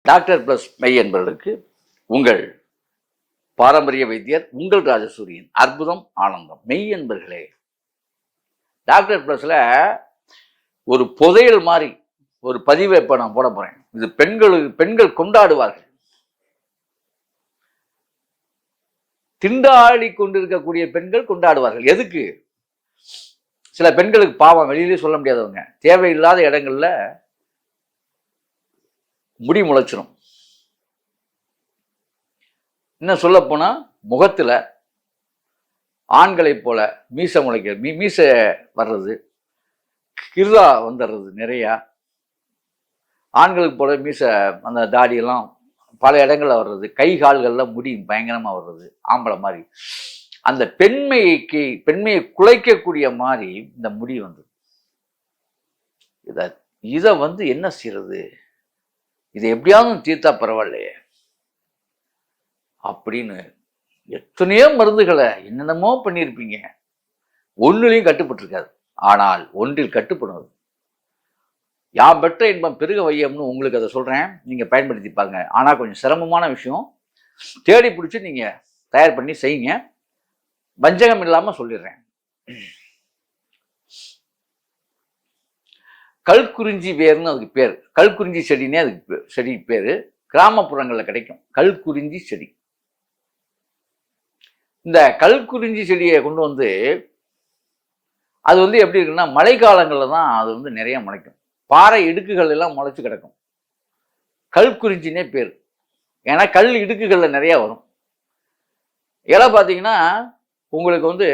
Doctor plus மெய் என்பவர்களுக்கு உங்கள் பாரம்பரிய வைத்தியர் உங்கள் ராஜசூரியன். அற்புதம் ஆனந்தம். மெய் என்பர்களே, டாக்டர் பிளஸ்ல ஒரு புதையல் மாதிரி ஒரு பதிவை இப்ப நான் போட போறேன். இது பெண்கள் கொண்டாடுவார்கள். திண்டாடி கொண்டிருக்கக்கூடிய பெண்கள் கொண்டாடுவார்கள். எதுக்கு? சில பெண்களுக்கு பாவம், வெளியிலே சொல்ல முடியாதவங்க, தேவையில்லாத இடங்கள்ல முடி முளைச்சிடும். இன்னும் சொல்ல போனா முகத்துல ஆண்களை போல மீசை முளைக்கிறது, மீசை வர்றது, கிருதா வந்துடுறது நிறையா. ஆண்களுக்கு போல மீசை, அந்த தாடியெல்லாம் பல இடங்கள்ல வர்றது, கை கால்கள்ல முடி பயங்கரமா வர்றது, ஆம்பளை மாதிரி. அந்த பெண்மையை குலைக்கக்கூடிய மாதிரி இந்த முடி வந்து இதை வந்து என்ன செய்யறது, இதை எப்படியாவது தீர்த்தா பரவாயில்லையே அப்படின்னு எத்தனையோ மருந்துகளை என்னென்னமோ பண்ணியிருப்பீங்க. ஒன்றுலையும் கட்டுப்பட்டிருக்காது. ஆனால் ஒன்றில் கட்டுப்படுவது, யாம் பெற்ற இன்பம் பெருக வையம்னு உங்களுக்கு அதை சொல்றேன், நீங்க பயன்படுத்தி பாருங்க. ஆனா கொஞ்சம் சிரமமான விஷயம், தேடி பிடிச்சி நீங்க தயார் பண்ணி செய்யுங்க. வஞ்சகம் இல்லாம சொல்லிடுறேன். கல்குறிஞ்சி வேர்னு அதுக்கு பேர். கல்குறிஞ்சி செடினே அதுக்கு செடி பேரு. கிராமப்புறங்கள்ல கிடைக்கும் கல்குறிஞ்சி செடி. இந்த கல்குறிஞ்சி செடியை கொண்டு வந்து அது வந்து எப்படி இருக்குன்னா, மழை காலங்களில் தான் அது வந்து நிறைய முளைக்கும். பாறை இடுக்குகள் எல்லாம் முளைச்சு கிடக்கும். கல்குறிஞ்சினே பேர். ஏன்னா கல் இடுக்குகள்ல நிறைய வரும். இலை பார்த்தீங்கன்னா உங்களுக்கு வந்து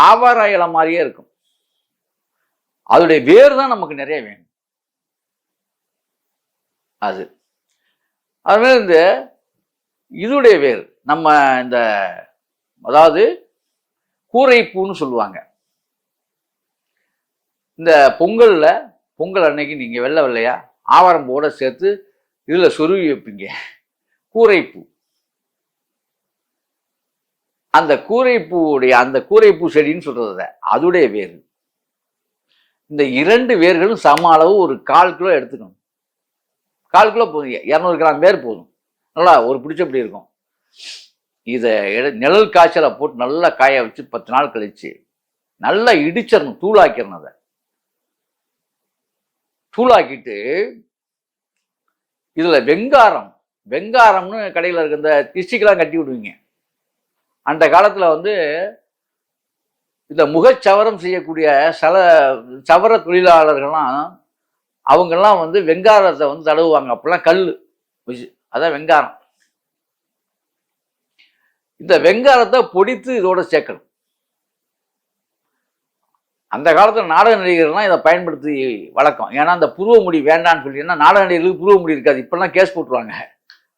ஆவார இலை மாதிரியே இருக்கும். அதோடைய வேர் தான் நமக்கு நிறைய வேணும். அதுமாதிரி இந்த இதுடைய வேர் நம்ம இந்த அதாவது கூரைப்பூன்னு சொல்லுவாங்க. இந்த பொங்கல் அன்னைக்கு நீங்க வெள்ளையா ஆவாரம்பூவோட சேர்த்து இதுல சொருவி வைப்பீங்க கூரைப்பூ. அந்த கூரைப்பூ செடின்னு சொல்றது அதுடைய வேர். இந்த இரண்டு வேர்களும் சம அளவு ஒரு 1/4 கிலோ எடுத்துக்கணும். 1/4 கிலோ போதும், 200 கிராம் வேர் போதும். நல்லா ஒரு பிடிச்சபடி இருக்கும். இதை நிழல் காய்ச்சலை போட்டு நல்லா காய வச்சு 10 நாள் கழிச்சு நல்லா இடிச்சிடணும், தூளாக்கிடணும். அதை தூளாக்கிட்டு இதுல வெங்காரம்னு கடையில் இருக்க இந்த திஷ்டிக்கெல்லாம் கட்டி விடுவீங்க. அந்த காலத்துல வந்து இந்த முகச்சவரம் செய்யக்கூடிய சவர தொழிலாளர்கள்லாம் அவங்கெல்லாம் வந்து வெங்காரத்தை வந்து தடவுவாங்க. அப்பெல்லாம் கல், அதான் வெங்காரம். இந்த வெங்காரத்தை பொடித்து இதோட சேர்க்கணும். அந்த காலத்தில் நாடக நடிகர்கள்லாம் இதை பயன்படுத்தி வழக்கம். ஏன்னா அந்த புருவ முடி வேண்டான்னு சொல்லி, ஏன்னா நாடக நடிகர்களுக்கு புருவ முடி இருக்காது. இப்பெல்லாம் கேஸ் போட்டுருவாங்க.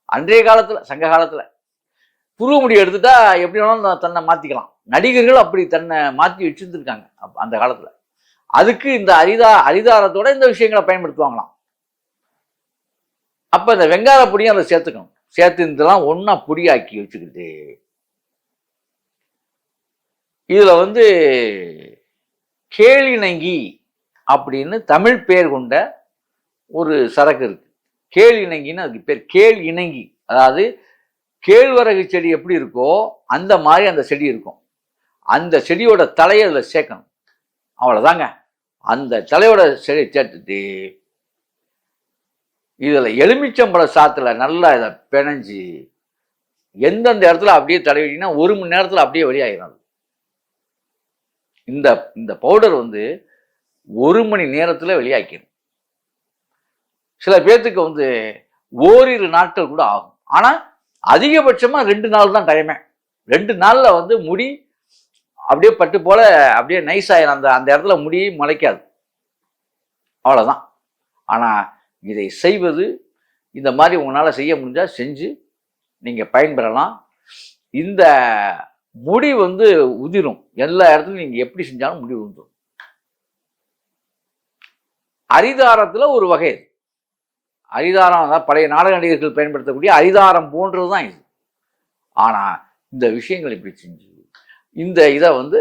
அன்றைய காலத்துல, சங்க காலத்துல புருவ முடி எடுத்துட்டா எப்படி வேணாலும் தன்னை மாத்திக்கலாம். நடிகர்கள் அப்படி தன்னை மாற்றி வச்சிருந்துருக்காங்க அந்த காலத்துல. அதுக்கு இந்த அரிதாரத்தோட இந்த விஷயங்களை பயன்படுத்துவாங்களாம். அப்ப இந்த வெங்கார பொடியும் அதை சேர்த்துக்கணும். சேர்த்து இதெல்லாம் ஒன்னா பொடியாக்கி வச்சுக்கிட்டு இதுல வந்து கேளிநங்கி அப்படின்னு தமிழ் பேர் கொண்ட ஒரு சரக்கு இருக்கு. கேளிநங்கின்னு அதுக்கு பேர். கேள் இணங்கி, அதாவது கேழ்வரகு செடி எப்படி இருக்கோ அந்த மாதிரி அந்த செடி இருக்கும். அந்த செடியோட தலையை அதில் சேர்க்கணும். அவ்வளோதாங்க. அந்த தலையோட செடியை சேர்த்துட்டு இதில் எலுமிச்சம்பழ சாத்துல நல்லா இதை பிணைஞ்சு எந்தெந்த இடத்துல அப்படியே தடவிட்டீங்கன்னா 1 மணி நேரத்தில் அப்படியே வெளியாகிடும். இந்த பவுடர் வந்து 1 மணி நேரத்தில் வெளியாக்கிடும். சில பேர்த்துக்கு வந்து ஓரிரு நாட்கள் கூட ஆகும். ஆனால் அதிகபட்சமாக 2 நாள் தான் டைமே. 2 நாளில் வந்து முடி அப்படியே பட்டு போல அப்படியே நைஸ் ஆயிரும். அந்த இடத்துல முடி முளைக்காது. அவ்வளோதான். ஆனால் இதை செய்வது, இந்த மாதிரி உங்களால் செய்ய முடிஞ்சால் செஞ்சு நீங்கள் பயன்பெறலாம். இந்த முடி வந்து உதிரும். எல்லா இடத்துலையும் நீங்கள் எப்படி செஞ்சாலும் முடி உதிரும். அரிதாரத்தில் ஒரு வகை. அரிதாரம் தான் பழைய நாடக நடிகர்கள் பயன்படுத்தக்கூடிய அரிதாரம் போன்றது தான் இது. ஆனால் இந்த விஷயங்கள் இப்படி செஞ்சு இதை வந்து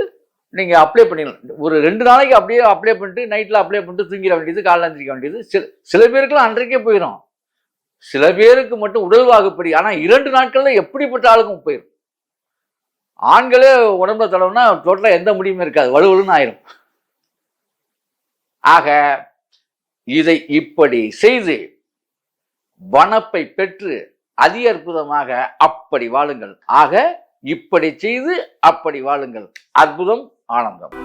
நீங்கள் அப்ளை பண்ணிடலாம். ஒரு 2 நாளைக்கு அப்படியே அப்ளை பண்ணிட்டு நைட்டில் அப்ளை பண்ணிட்டு தூங்கிட வேண்டியது, காலையில் எழுந்திரிக்க வேண்டியது. சில பேருக்குலாம் அன்றைக்கே போயிடும். சில பேருக்கு மட்டும் உடல் வாகுப்படி. ஆனா 2 நாட்கள்ல எப்படிப்பட்ட ஆளுக்கும் போயிடும். ஆண்களே உடம்புல தடவுனா டோட்டலா எந்த முடியுமே இருக்காது, வலுவலுன்னு ஆயிரும். ஆக இதை இப்படி செய்து வனப்பை பெற்று அதி அற்புதமாக அப்படி வாழுங்கள். ஆக இப்படி செய்து அப்படி வாழுங்கள். அற்புதம், ஆனந்தம்.